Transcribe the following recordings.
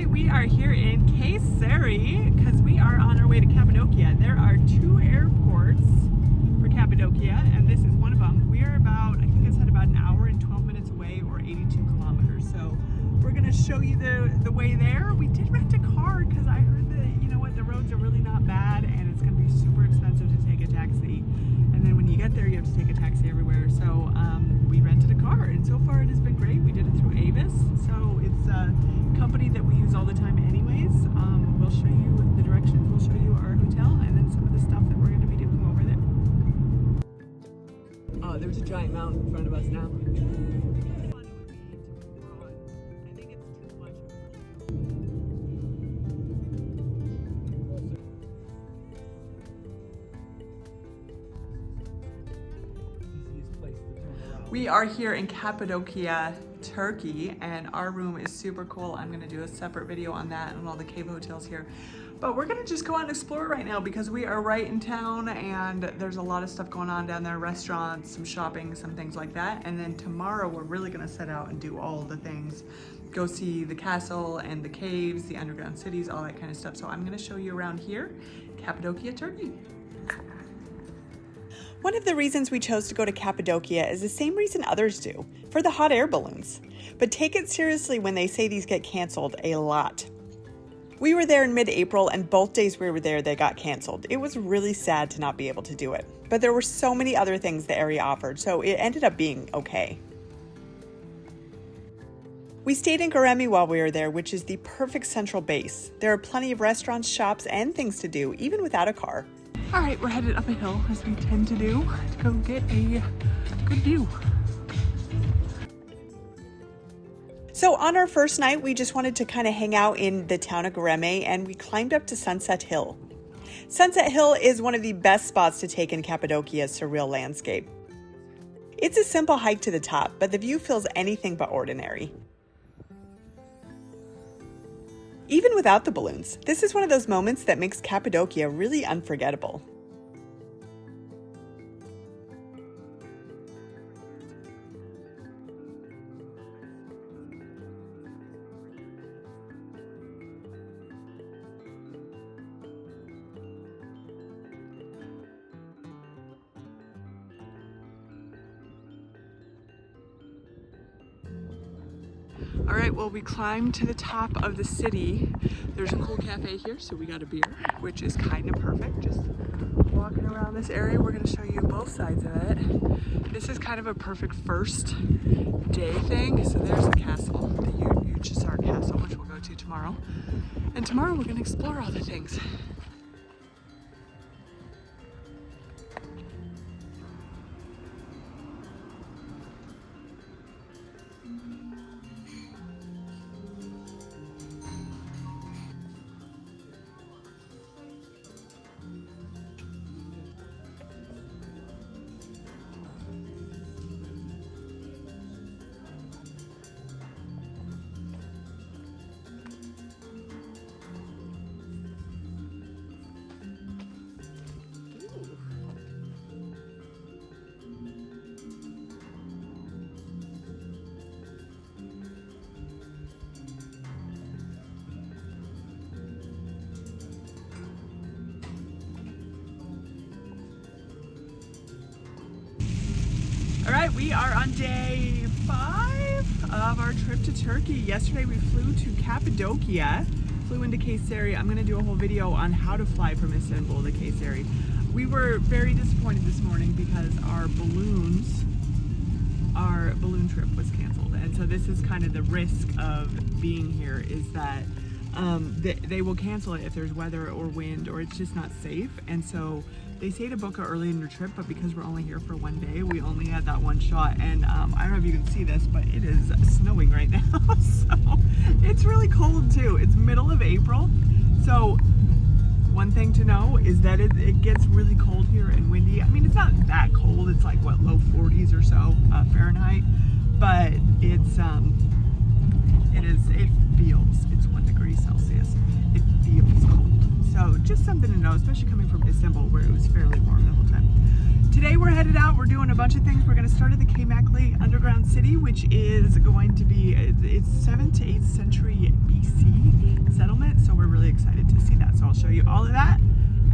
right, we are here in Kayseri because we are on our way to Cappadocia. There are 2 airports for Cappadocia, and this is one of them. We are about, I think I said about an hour and 12 minutes away, or 82 kilometers. So we're going to show you the way there. We did rent a car because I heard that, you know what, the roads are really not bad and it's going to be super expensive to take a taxi. And then when you get there, you have to take a taxi everywhere. So we rented a car, and so far it has been great. We did it through Avis, so it's a company that we use all the time anyways. We'll show you the directions, we'll show you our hotel, and then some of the stuff that we're going to be doing over there. Oh, there's a giant mountain in front of us now. We are here in Cappadocia, Turkey, and our room is super cool. I'm gonna do a separate video on that and all the cave hotels here. But we're gonna just go out and explore right now because we are right in town and there's a lot of stuff going on down there, restaurants, some shopping, some things like that. And then tomorrow we're really gonna set out and do all the things. Go see the castle and the caves, the underground cities, all that kind of stuff. So I'm gonna show you around here, Cappadocia, Turkey. One of the reasons we chose to go to Cappadocia is the same reason others do, for the hot air balloons. But take it seriously when they say these get canceled a lot. We were there in mid-April, and both days we were there they got canceled. It was really sad to not be able to do it. But there were so many other things the area offered, so it ended up being okay. We stayed in Göreme while we were there, which is the perfect central base. There are plenty of restaurants, shops, and things to do, even without a car. All right, we're headed up a hill, as we tend to do, to go get a good view. So on our first night, we just wanted to kind of hang out in the town of Göreme, and we climbed up to Sunset Hill. Sunset Hill is one of the best spots to take in Cappadocia's surreal landscape. It's a simple hike to the top, but the view feels anything but ordinary. Even without the balloons, this is one of those moments that makes Cappadocia really unforgettable. All right, well, we climbed to the top of the city. There's a cool cafe here, so we got a beer, which is kind of perfect. Just walking around this area, we're gonna show you both sides of it. This is kind of a perfect first day thing. So there's the castle, the Uçhisar Castle, which we'll go to tomorrow. And tomorrow we're gonna explore all the things. All right, we are on day 5 of our trip to Turkey. Yesterday we flew to Cappadocia, flew into Kayseri. I'm gonna do a whole video on how to fly from Istanbul to Kayseri. We were very disappointed this morning because our balloon trip was canceled. And so this is kind of the risk of being here, is that they will cancel it if there's weather or wind or it's just not safe. And so they say to book it early in your trip, but because we're only here for one day, we only had that one shot. And I don't know if you can see this, but it is snowing right now. So it's really cold too. It's middle of April. So one thing to know is that it gets really cold here and windy. I mean, it's not that cold. It's like, what, low 40s or so Fahrenheit. But it feels, it's 1 degree Celsius. It feels cold. So just something to know, especially coming from Istanbul where it was fairly warm the whole time. Today we're headed out. We're doing a bunch of things. We're going to start at the Kaymaklı underground city, which is going to be it's 7th to 8th century BC settlement. So we're really excited to see that. So I'll show you all of that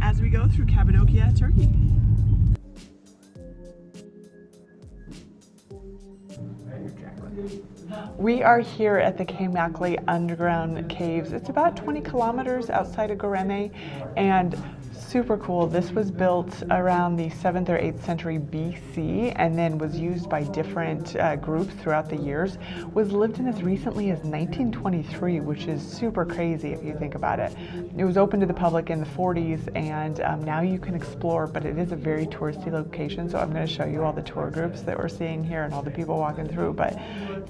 as we go through Cappadocia, Turkey. We are here at the Kaymaklı underground caves. It's about 20 kilometers outside of Göreme and super cool. This was built around the 7th or 8th century BC and then was used by different groups throughout the years. Was lived in as recently as 1923, which is super crazy if you think about it. It was open to the public in the 40s and now you can explore, but it is a very touristy location. So I'm going to show you all the tour groups that we're seeing here and all the people walking through, but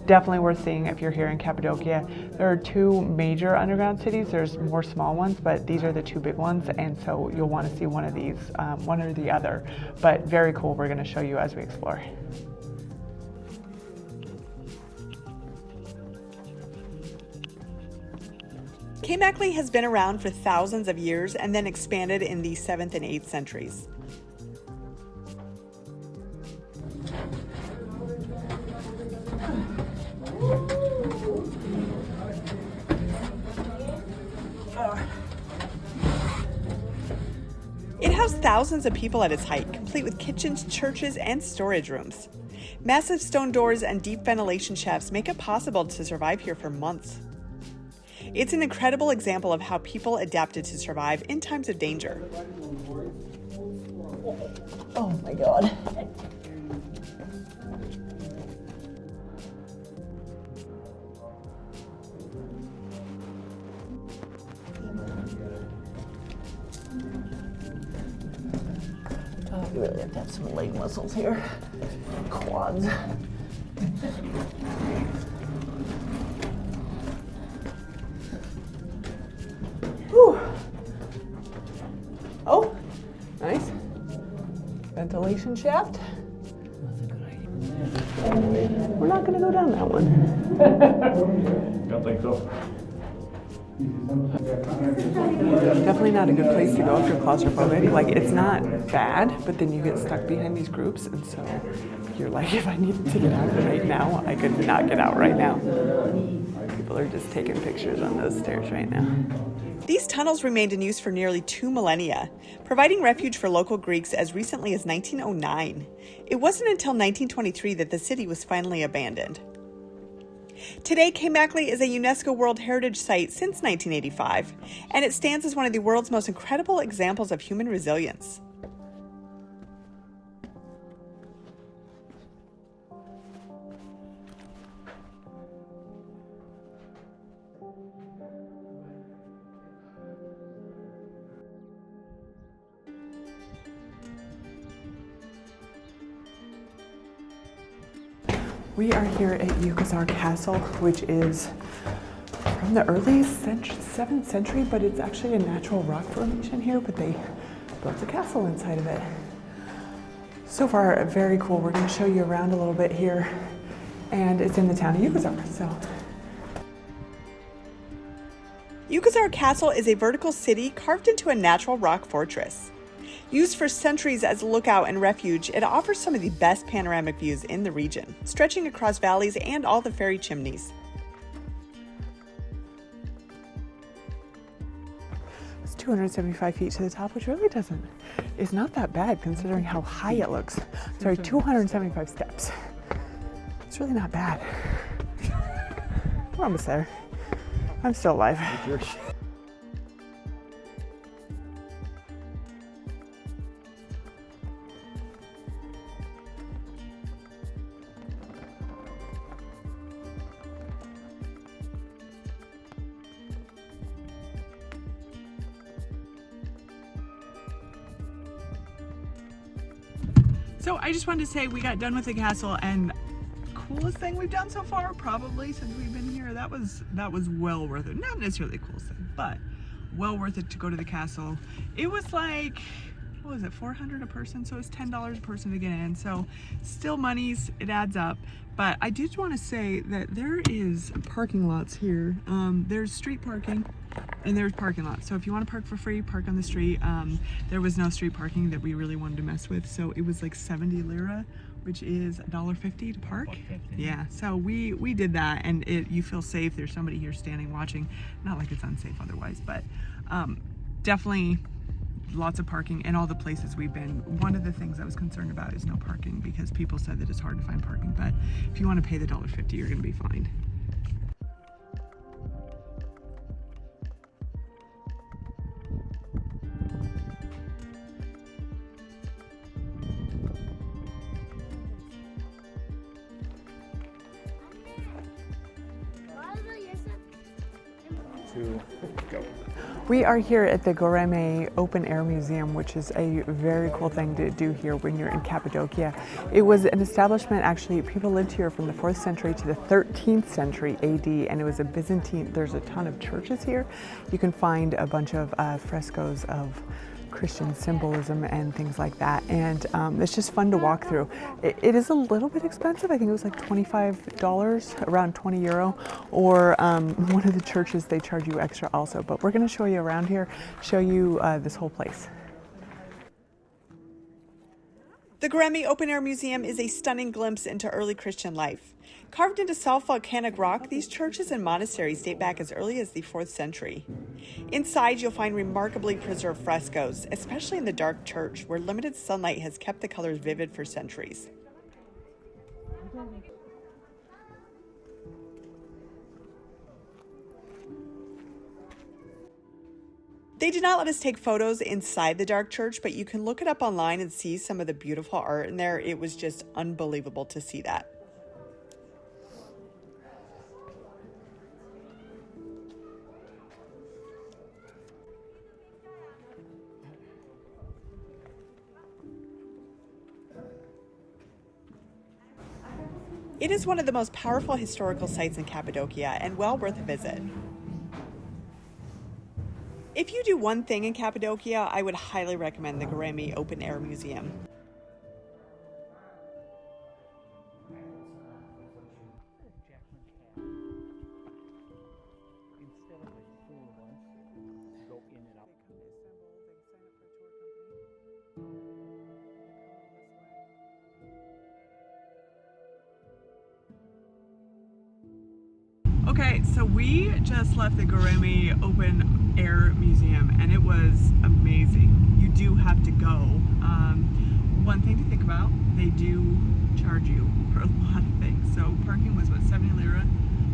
definitely worth seeing if you're here in Cappadocia. There are two major underground cities. There's more small ones, but these are the two big ones, and so you'll want to see one of these, one or the other, but very cool. We're going to show you as we explore. Kaymaklı has been around for thousands of years and then expanded in the 7th and 8th centuries. It housed thousands of people at its height, complete with kitchens, churches, and storage rooms. Massive stone doors and deep ventilation shafts make it possible to survive here for months. It's an incredible example of how people adapted to survive in times of danger. Oh my God. You really have to have some leg muscles here. Quads. Whew. Oh, nice. Ventilation shaft. We're not going to go down that one. Don't think so. Definitely not a good place to go if you're claustrophobic. Like, it's not bad, but then you get stuck behind these groups, and so you're like, if I needed to get out right now, I could not get out right now. People are just taking pictures on those stairs right now. These tunnels remained in use for nearly 2 millennia, providing refuge for local Greeks as recently as 1909. It wasn't until 1923 that the city was finally abandoned. Today, Kaymaklı is a UNESCO World Heritage Site since 1985, and it stands as one of the world's most incredible examples of human resilience. We are here at Uçhisar Castle, which is from the early 7th century, but it's actually a natural rock formation here, but they built a castle inside of it. So far, very cool. We're going to show you around a little bit here, and it's in the town of Uçhisar. Uçhisar Castle is a vertical city carved into a natural rock fortress. Used for centuries as a lookout and refuge, it offers some of the best panoramic views in the region, stretching across valleys and all the fairy chimneys. It's 275 feet to the top, which really is not that bad considering how high it looks. Sorry, 275 steps. It's really not bad. We're almost there. I'm still alive. So I just wanted to say we got done with the castle, and coolest thing we've done so far, probably since we've been here. That was well worth it. Not necessarily the coolest thing, but well worth it to go to the castle. It was like what was it, 400 a person? So it's $10 a person to get in. So still monies, it adds up. But I did want to say that there is parking lots here. There's street parking and there's parking lots. So if you want to park for free, park on the street. There was no street parking that we really wanted to mess with. So it was like 70 lira, which is $1.50 to park. Yeah, so we did that, and you feel safe. There's somebody here standing watching. Not like it's unsafe otherwise, but definitely lots of parking in all the places we've been. One of the things I was concerned about is no parking, because people said that it's hard to find parking, but if you want to pay the $1.50, you're gonna be fine. To go. We are here at the Göreme Open Air Museum, which is a very cool thing to do here when you're in Cappadocia. It was an establishment, actually, people lived here from the 4th century to the 13th century AD, and it was a Byzantine, there's a ton of churches here. You can find a bunch of frescoes of Christian symbolism and things like that, and it's just fun to walk through. It is a little bit expensive. I think it was like $25, around 20 euro, or one of the churches they charge you extra also, but we're going to show you around here, show you this whole place. The Göreme Open Air Museum is a stunning glimpse into early Christian life. Carved into soft volcanic rock, these churches and monasteries date back as early as the 4th century. Inside, you'll find remarkably preserved frescoes, especially in the dark church, where limited sunlight has kept the colors vivid for centuries. They did not let us take photos inside the dark church, but you can look it up online and see some of the beautiful art in there. It was just unbelievable to see that. It is one of the most powerful historical sites in Cappadocia and well worth a visit. If you do one thing in Cappadocia, I would highly recommend the Göreme Open Air Museum. Okay, so we just left the Göreme Open Air Museum, and it was amazing. You do have to go. One thing to think about, they do charge you for a lot of things. So parking was, what, 70 lira,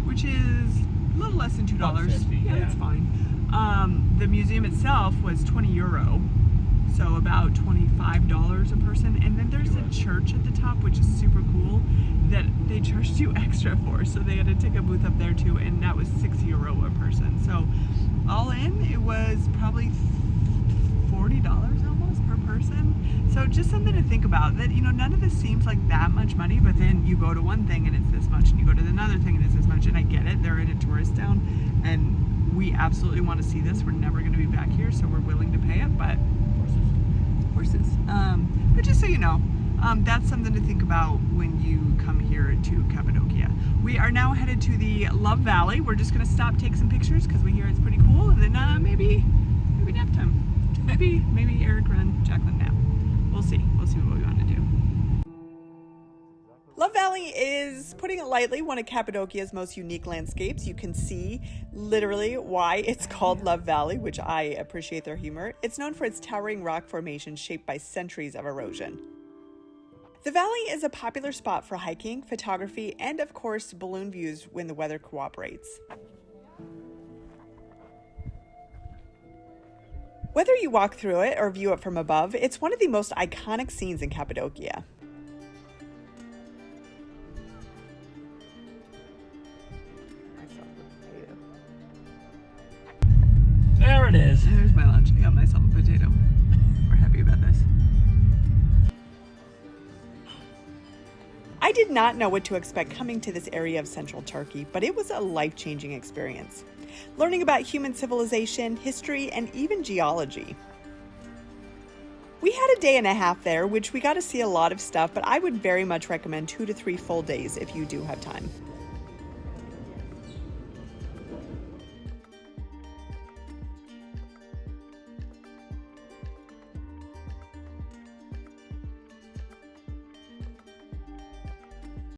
which is a little less than $2. 50, yeah, yeah. that's fine. The museum itself was 20 euro, so about $25 a person. And then there's a church at the top, which is super cool, that they charged you extra for. So they had a ticket booth up there too, and that was 6 euro a person. So all in, it was probably $40 almost per person. So just something to think about, that, you know, none of this seems like that much money, but then you go to one thing and it's this much, and you go to another thing and it's this much. And I get it, they're in a tourist town, and we absolutely want to see this. We're never going to be back here, so we're willing to pay it, but horses. But just so you know, that's something to think about when you come here to Cappadocia. We are now headed to the Love Valley. We're just going to stop, take some pictures, because we hear it's pretty cool, and then maybe nap time. Maybe Eric run, Jacqueline nap. We'll see what we want to do. Love Valley is, putting it lightly, one of Cappadocia's most unique landscapes. You can see literally why it's called Love Valley, which I appreciate their humor. It's known for its towering rock formations shaped by centuries of erosion. The valley is a popular spot for hiking, photography, and of course, balloon views when the weather cooperates. Whether you walk through it or view it from above, it's one of the most iconic scenes in Cappadocia. There it is. There's my lunch. I got myself a potato. We're happy about this. I did not know what to expect coming to this area of central Turkey, but it was a life-changing experience. Learning about human civilization, history, and even geology. We had a day and a half there, which we got to see a lot of stuff, but I would very much recommend 2 to 3 full days if you do have time.